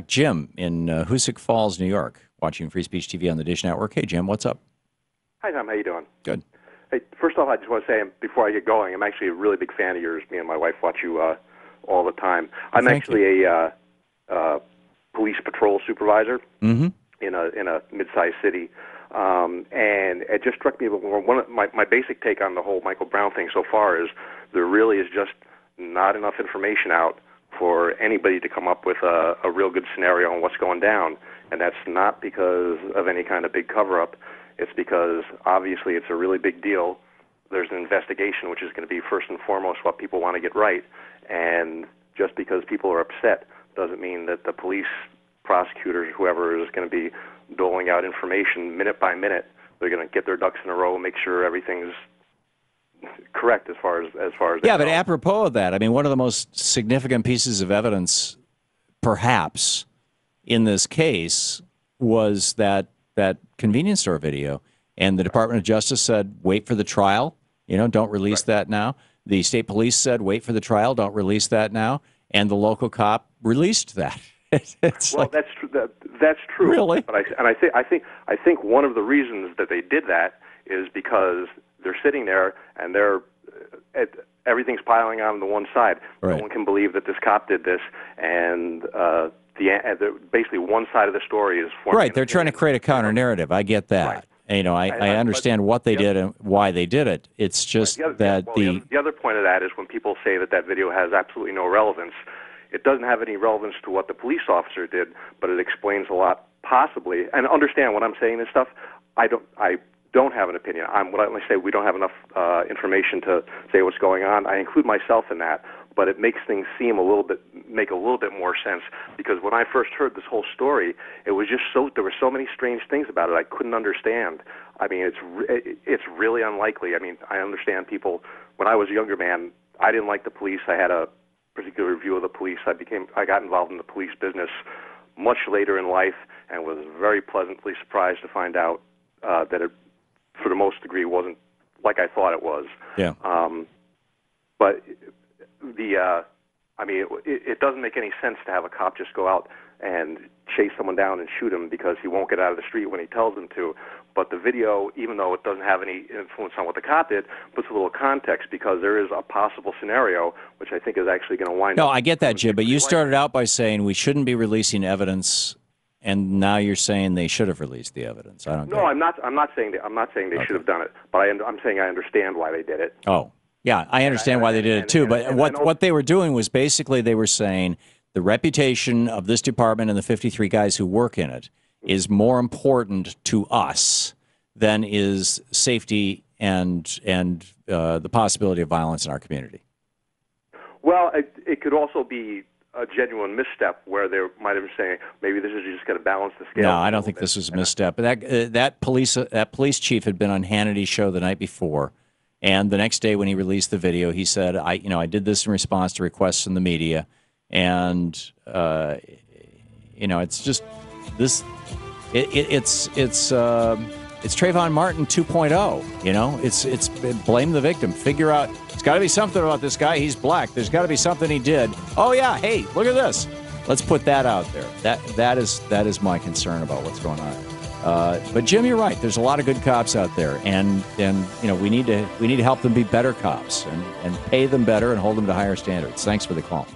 Jim in Hoosick Falls, New York, watching Free Speech TV on the Dish Network. Hey, Jim, what's up? Hi, Tom. How you doing? Good. Hey, first off, I just want to say, before I get going, I'm actually a really big fan of yours. Me and my wife watch you all the time. I'm actually a police patrol supervisor in a mid-sized city, and it just struck me. My basic take on the whole Michael Brown thing so far is there really is just not enough information out for anybody to come up with a real good scenario on what's going down, and that's not because of any kind of big cover-up. It's because, obviously, it's a really big deal. There's an investigation, which is going to be first and foremost what people want to get right. And just because people are upset doesn't mean that the police, prosecutors, whoever is going to be doling out information minute by minute. They're going to get their ducks in a row, make sure everything's correct as far as yeah, but apropos of that, I mean, one of the most significant pieces of evidence, perhaps, in this case was that convenience store video, and the Department of Justice said, wait for the trial, don't release that now. The state police said, wait for the trial, don't release that now, and the local cop released that. That's true. That's true. Really? But I think one of the reasons that they did that is because they're sitting there and everything's piling on the one side. Right. No one can believe that this cop did this, and basically one side of the story is forming. Right, they're trying to create a counter narrative. I get that. Right. I understand what they did and why they did it. It's just the other point of that is when people say that video has absolutely no relevance, it doesn't have any relevance to what the police officer did, but it explains a lot, possibly. And understand when I'm saying this stuff, I don't have an opinion. When I say we don't have enough information to say what's going on, I include myself in that. But it makes things make a little bit more sense, because when I first heard this whole story, it was just there were so many strange things about it I couldn't understand. I mean, it's really unlikely. I mean, I understand people. When I was a younger man, I didn't like the police. I had a particular view of the police. I got involved in the police business much later in life, and was very pleasantly surprised to find out that it, for the most degree, wasn't like I thought it was. Yeah. But it doesn't make any sense to have a cop just go out and chase someone down and shoot him because he won't get out of the street when he tells him to. But the video, even though it doesn't have any influence on what the cop did, puts a little context, because there is a possible scenario which I think is actually going to wind up. No, I get that, Jim, but you started out by saying we shouldn't be releasing evidence, and now you're saying they should have released the evidence. I don't. No, I'm not saying they should have done it, but I'm saying I understand why they did it. Oh. Yeah, I understand why they did it too, but what they were doing was basically they were saying the reputation of this department and the 53 guys who work in it is more important to us than is safety and the possibility of violence in our community. Well, it could also be a genuine misstep where they might have been saying maybe this is just going to balance the scale. No, I don't think this was a misstep. But that police chief had been on Hannity's show the night before. And the next day when he released the video, he said, I did this in response to requests from the media. And, it's just this, it's Trayvon Martin 2.0, it's blame the victim. Figure out, it's got to be something about this guy. He's black. There's got to be something he did. Oh, yeah. Hey, look at this. Let's put that out there. That is my concern about what's going on. But Jim, you're right. There's a lot of good cops out there, and we need to help them be better cops and pay them better and hold them to higher standards. Thanks for the call.